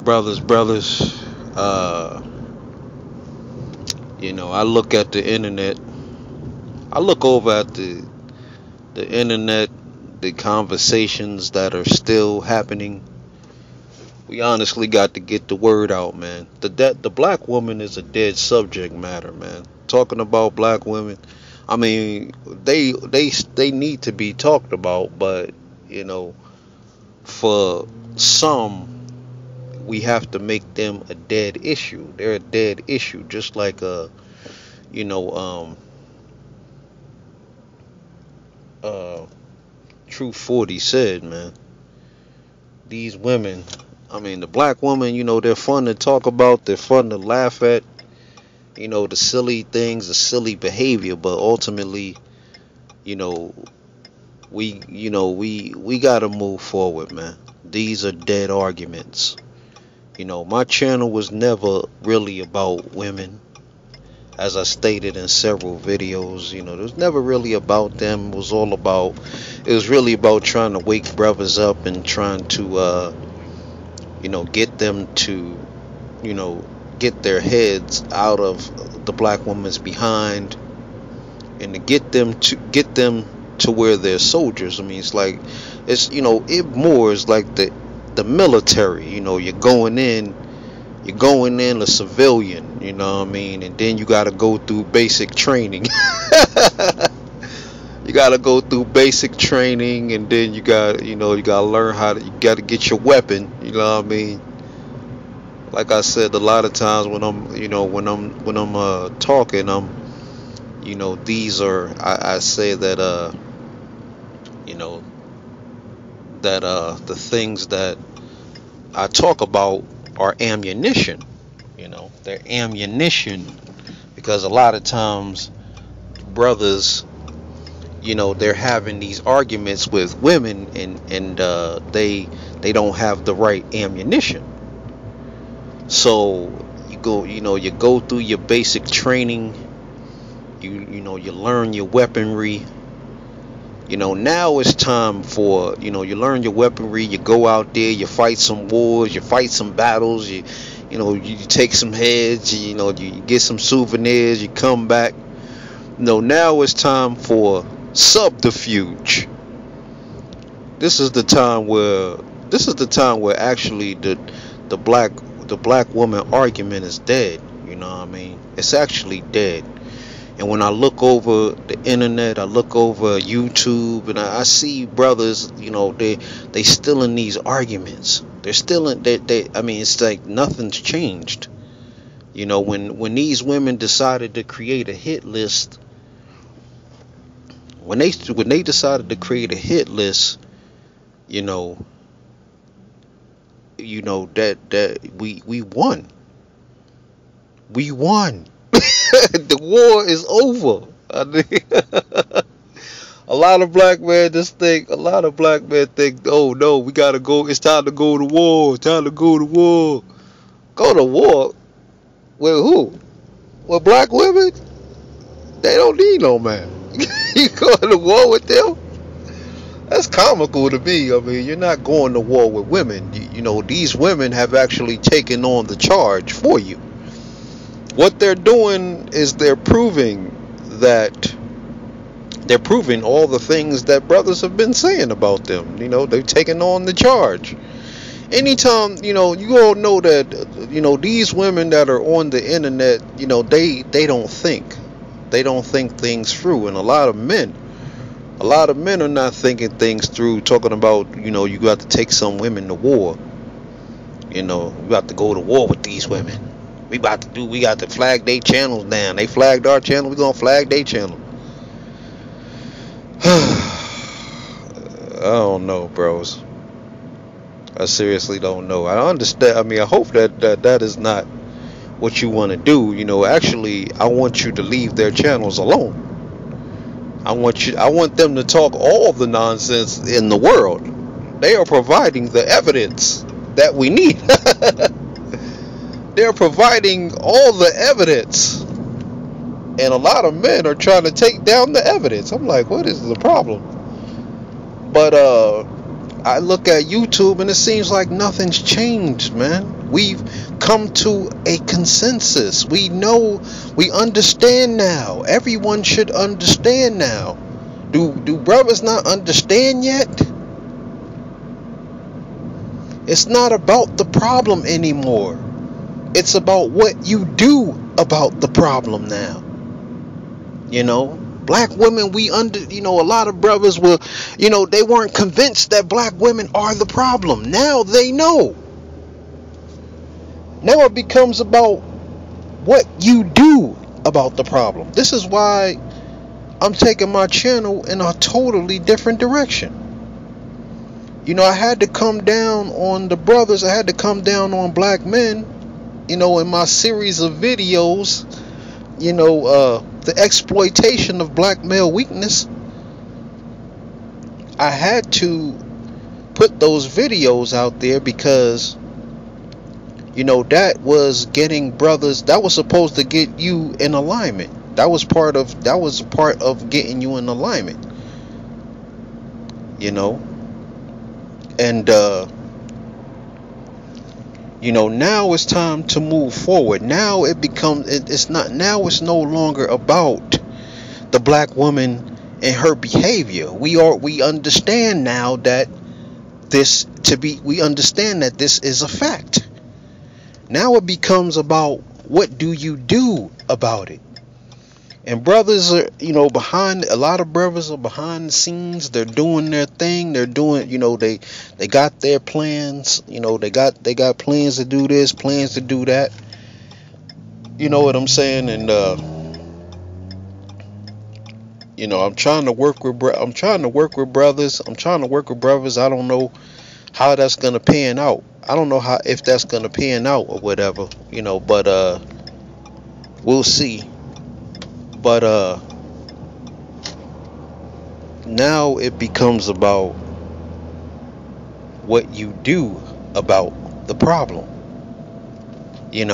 brothers. Uh, I look at the internet. I look over at the internet, the conversations that are still happening. We honestly got to get the word out, man. The black woman is a dead subject matter, man. Talking about black women, I mean, they need to be talked about, but for some, we have to make them a dead issue. They're a dead issue, just like you know, um, uh, True 40 said, man. These women, I mean, the black woman, they're fun to talk about. They're fun to laugh at. The silly things, the silly behavior, but ultimately, you know, we gotta move forward, man. These are dead arguments. My channel was never really about women, as I stated in several videos. It was never really about them. It was really about trying to wake brothers up and trying to, get them to, get their heads out of the black woman's behind, and to get them to where they're soldiers. I mean, IBMOR is like the military. You're going in a civilian, you know what I mean, and then you got to go through basic training. You got to go through basic training, and then you got to learn you got to get your weapon, you know what I mean. Like I said, a lot of times when I'm talking, these are, I say that the things that I talk about are ammunition. They're ammunition, because a lot of times brothers, they're having these arguments with women, and they don't have the right ammunition. So you go through your basic training, you learn your weaponry. Now it's time for, you learn your weaponry, you go out there, you fight some wars, you fight some battles, you take some heads, you get some souvenirs, you come back. Now it's time for subterfuge. This is the time where actually the black woman argument is dead. You know what I mean? It's actually dead. And when I look over the internet, I look over YouTube, and I see brothers, they still in these arguments. They're still in. I mean, it's like nothing's changed. When these women decided to create a hit list, when they decided to create a hit list, that we won. We won. The war is over. I mean, a lot of black men think, oh no, we gotta go. It's time to go to war. It's time to go to war. Go to war with who? With black women? They don't need no man. You going to war with them? That's comical to me. I mean, you're not going to war with women. These women have actually taken on the charge for you. What they're doing is they're proving all the things that brothers have been saying about them. They've taken on the charge. Anytime, you all know that, these women that are on the internet, they don't think. They don't think things through. And a lot of men are not thinking things through, talking about, you got to take some women to war. We got to go to war with these women. We got to flag their channels down. They flagged our channel, we're going to flag their channel. I don't know, bros. I seriously don't know. I understand. I mean, I hope that is not what you want to do. Actually, I want you to leave their channels alone. I want them to talk all the nonsense in the world. They are providing the evidence that we need. They're providing all the evidence, and a lot of men are trying to take down the evidence. I'm like, what is the problem? But I look at YouTube, and it seems like nothing's changed, man. We've come to a consensus. We know, we understand now. Everyone should understand now. Do brothers not understand yet? It's not about the problem anymore. It's about what you do about the problem now. Black women, a lot of brothers were, they weren't convinced that black women are the problem. Now they know. Now it becomes about what you do about the problem. This is why I'm taking my channel in a totally different direction. I had to come down on the brothers. I had to come down on black men, in my series of videos, the exploitation of black male weakness. I had to put those videos out there because, that was getting brothers, that was supposed to get you in alignment. That was part of getting you in alignment. And now it's time to move forward. Now it's no longer about the black woman and her behavior. We understand now that we understand that this is a fact. Now it becomes about what do you do about it. And brothers are, a lot of brothers are behind the scenes. They're doing their thing. They're doing, they got their plans. They got plans to do this, plans to do that. You know what I'm saying? And I'm trying to work with brothers. I'm trying to work with brothers. I don't know how that's gonna pan out. I don't know if that's gonna pan out or whatever. But we'll see. But now it becomes about what you do about the problem. And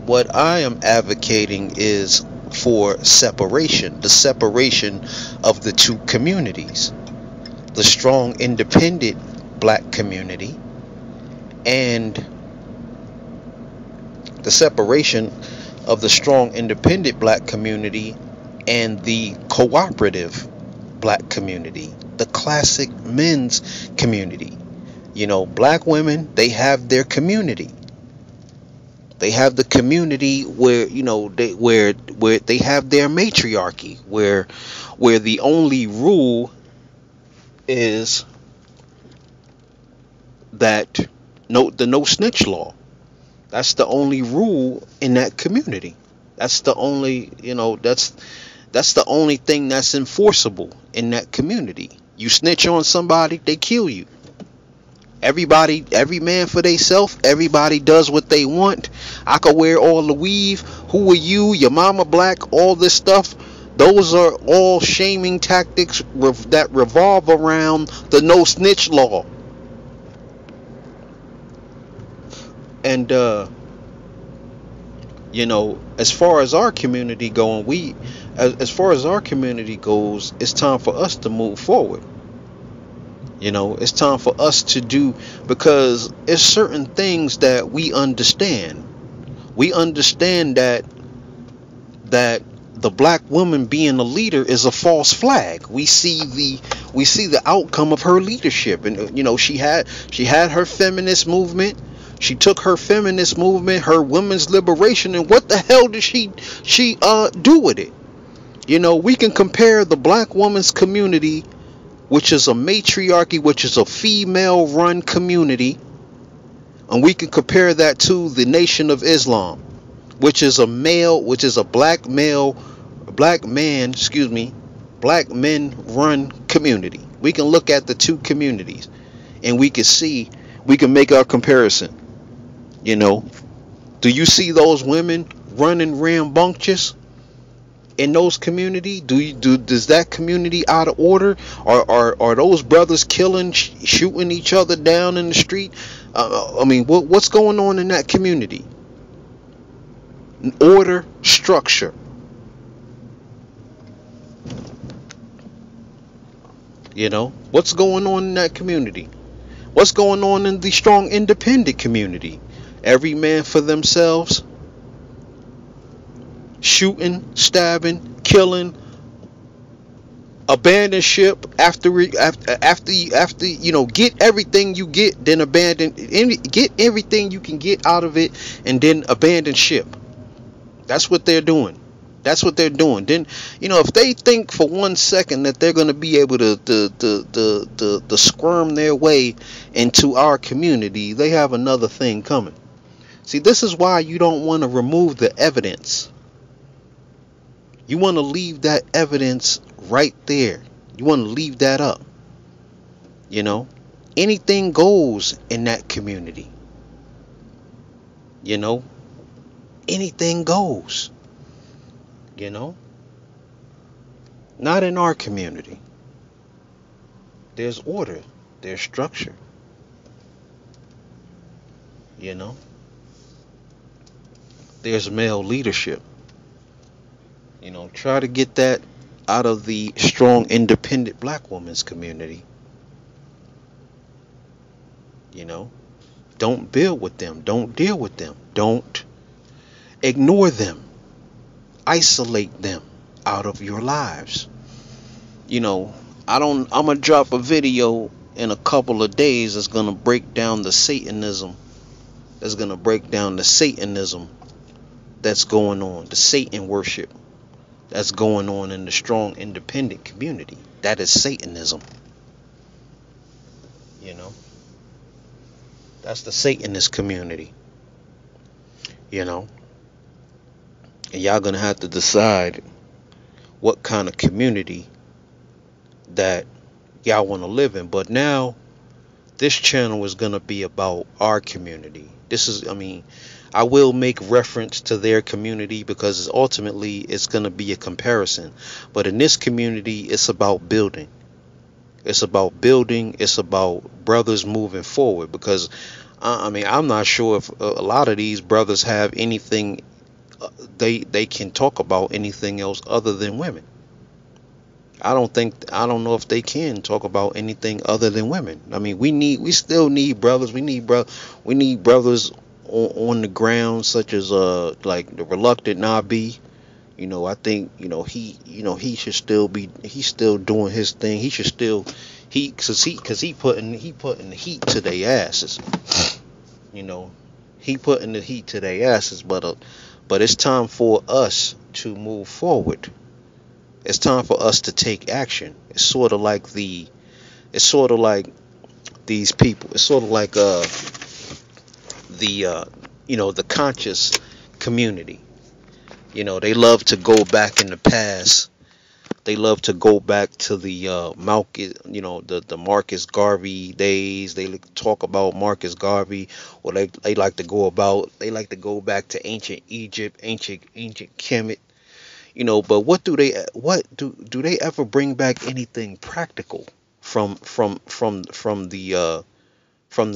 what I am advocating is for separation, the separation of the two communities, the strong independent black community and the separation of the strong independent black community and the cooperative black community, the classic men's community. Black women, they have their community. They have the community where they have their matriarchy, where the only rule is that the no snitch law. That's the only rule in that community. That's the only, that's the only thing that's enforceable in that community. You snitch on somebody, they kill you. Every man for theyself. Everybody does what they want. I could wear all the weave. Who are you? Your mama black? All this stuff. Those are all shaming tactics that revolve around the no snitch law. And as far as our community going, as far as our community goes, it's time for us to move forward. It's time for us to do, because it's certain things that we understand. We understand that the black woman being a leader is a false flag. We see the outcome of her leadership, and she had her feminist movement. She took her feminist movement, her women's liberation, and what the hell did she do with it? We can compare the black woman's community, which is a matriarchy, which is a female-run community, and we can compare that to the Nation of Islam, which is a black men-run community. We can look at the two communities, and we can make our comparison. Do you see those women running rambunctious in those communities? Does that community out of order? Are those brothers killing, shooting each other down in the street? What's going on in that community? Order, structure. What's going on in that community? What's going on in the strong independent community? Every man for themselves, shooting, stabbing, killing, abandon ship after get everything you get, then get everything you can get out of it, and then abandon ship. That's what they're doing. That's what they're doing. Then, if they think for 1 second that they're going to be able to squirm their way into our community, they have another thing coming. See, this is why you don't want to remove the evidence. You want to leave that evidence right there. You want to leave that up. Anything goes in that community. Anything goes. Not in our community. There's order. There's structure. There's male leadership. Try to get that out of the strong, independent black woman's community. Don't build with them. Don't deal with them. Don't ignore them. Isolate them out of your lives. I'm gonna drop a video in a couple of days that's gonna break down the Satanism. That's gonna break down the Satanism that's going on, the Satan worship that's going on in the strong independent community. That is Satanism. That's the Satanist community. And y'all gonna have to decide what kind of community that y'all want to live in. But now this channel is gonna be about our community. I will make reference to their community because ultimately it's going to be a comparison. But in this community, it's about building. It's about building. It's about brothers moving forward. Because, I'm not sure if a lot of these brothers have anything, they can talk about anything else other than women. I don't know if they can talk about anything other than women. We still need brothers. We need brothers on the ground, such as like the reluctant Nabi. I think he should still be, he's still doing his thing. He should still because he putting the heat to their asses. He putting the heat to their asses. But it's time for us to move forward. It's time for us to take action. It's sort of like these people. It's sort of like the conscious community. They love to go back in the past. They love to go back to the Marcus Garvey days. They talk about Marcus Garvey, or they like to go back to ancient Egypt, ancient Kemet. But do they ever bring back anything practical from the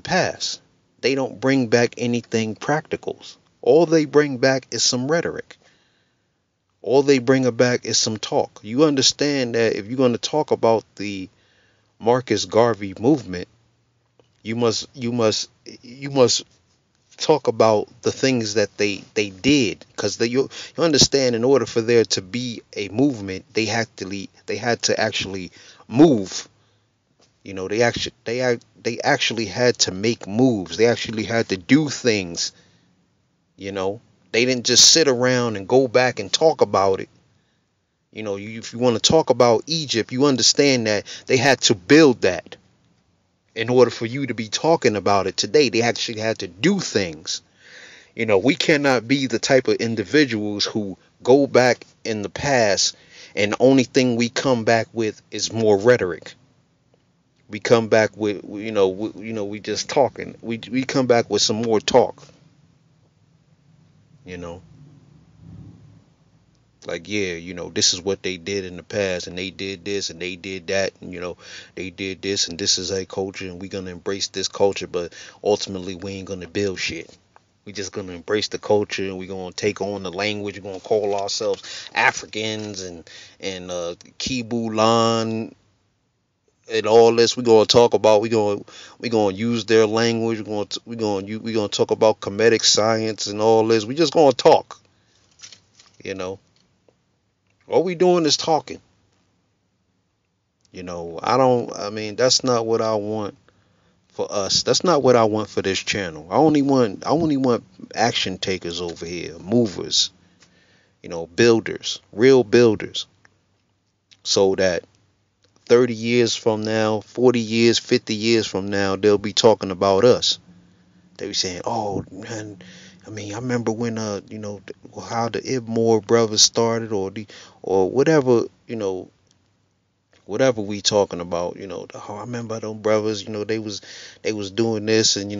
past? They don't bring back anything practical. All they bring back is some rhetoric. All they bring back is some talk. You understand that if you're going to talk about the Marcus Garvey movement, you must talk about the things that they did, because you understand, in order for there to be a movement, they had to actually move. They actually had to make moves. They actually had to do things. They didn't just sit around and go back and talk about it. If you want to talk about Egypt, you understand that they had to build that. In order for you to be talking about it today, they actually had to do things. We cannot be the type of individuals who go back in the past and the only thing we come back with is more rhetoric. We come back with, we just talking. We come back with some more talk. Like, this is what they did in the past, and they did this, and they did that, and, they did this, and this is a culture, and we're going to embrace this culture, but ultimately we ain't going to build shit. We just going to embrace the culture, and we're going to take on the language. We're going to call ourselves Africans and Kibulan, And all this we're gonna talk about. We gonna use their language. We gonna talk about comedic science and all this. We just gonna talk. You know, all we doing is talking. You know, I don't. I mean, that's not what I want for us. That's not what I want for this channel. I only want action takers over here, movers. You know, builders, real builders, so that 30 years from now, 40 years, 50 years from now, they'll be talking about us. They be saying, "Oh man, I mean, I remember when how the IBMOR brothers started, or whatever, whatever we talking about, I remember them brothers, they was doing this, and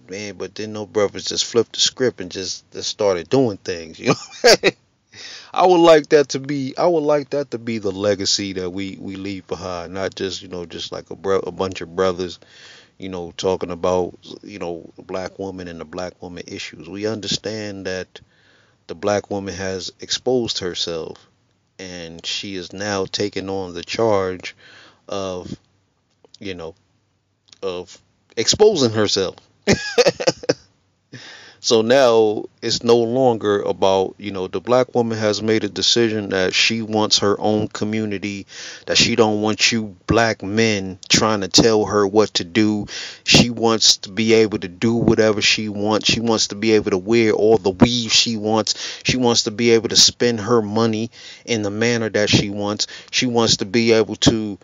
man, but then no brothers just flipped the script and just started doing things, I would like that to be the legacy that we leave behind, not just like a bunch of brothers, talking about, the black woman and the black woman issues. We understand that the black woman has exposed herself, and she is now taking on the charge of, you know, of exposing herself. So now it's no longer about, the black woman has made a decision that she wants her own community, that she don't want you black men trying to tell her what to do. She wants to be able to do whatever she wants. She wants to be able to wear all the weave she wants. She wants to be able to spend her money in the manner that she wants. She wants to be able to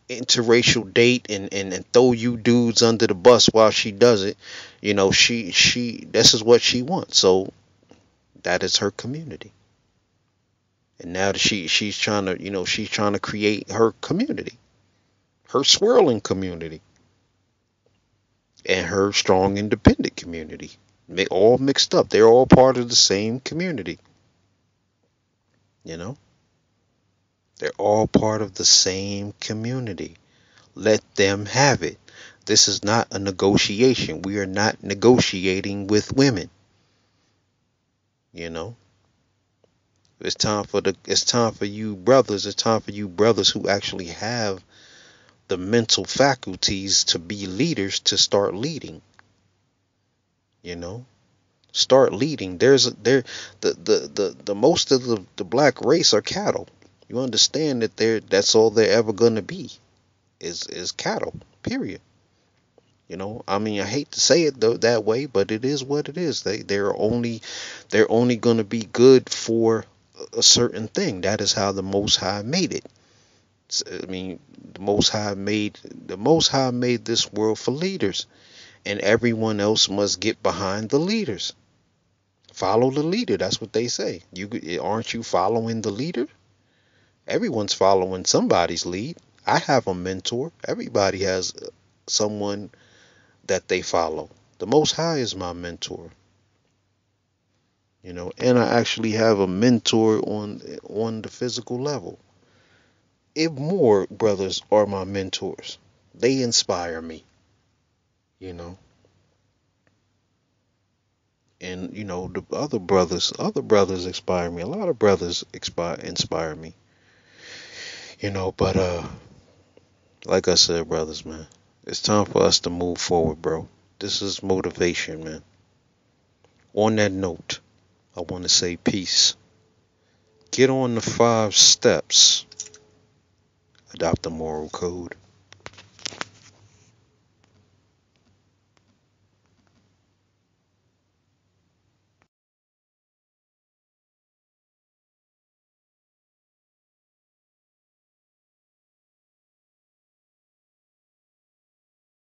interracial date and throw you dudes under the bus while she does it. She this is what she wants. So that is her community. And now that she's trying to, she's trying to create her community, her swirling community, and her strong independent community. All mixed up. They're all part of the same community. You know? They're all part of the same community. Let them have it. This is not a negotiation. We are not negotiating with women. You know? It's time for you brothers. It's time for you brothers who actually have the mental faculties to be leaders to start leading. You know? Start leading. The most of the black race are cattle. You understand that that's all they're ever gonna be is cattle. Period. I mean, I hate to say it though that way, but it is what it is. They're only gonna be good for a certain thing. That is how the Most High made it. I mean, the Most High made this world for leaders, and everyone else must get behind the leaders. Follow the leader. That's what they say. Aren't you following the leader? Everyone's following somebody's lead. I have a mentor. Everybody has someone that they follow. The Most High is my mentor. And I actually have a mentor on the physical level. IBMOR brothers are my mentors. They inspire me. And the other brothers inspire me. A lot of brothers inspire me. But like I said, brothers, man, it's time for us to move forward, bro. This is motivation, man. On that note, I want to say peace. Get on the 5 steps. Adopt the moral code.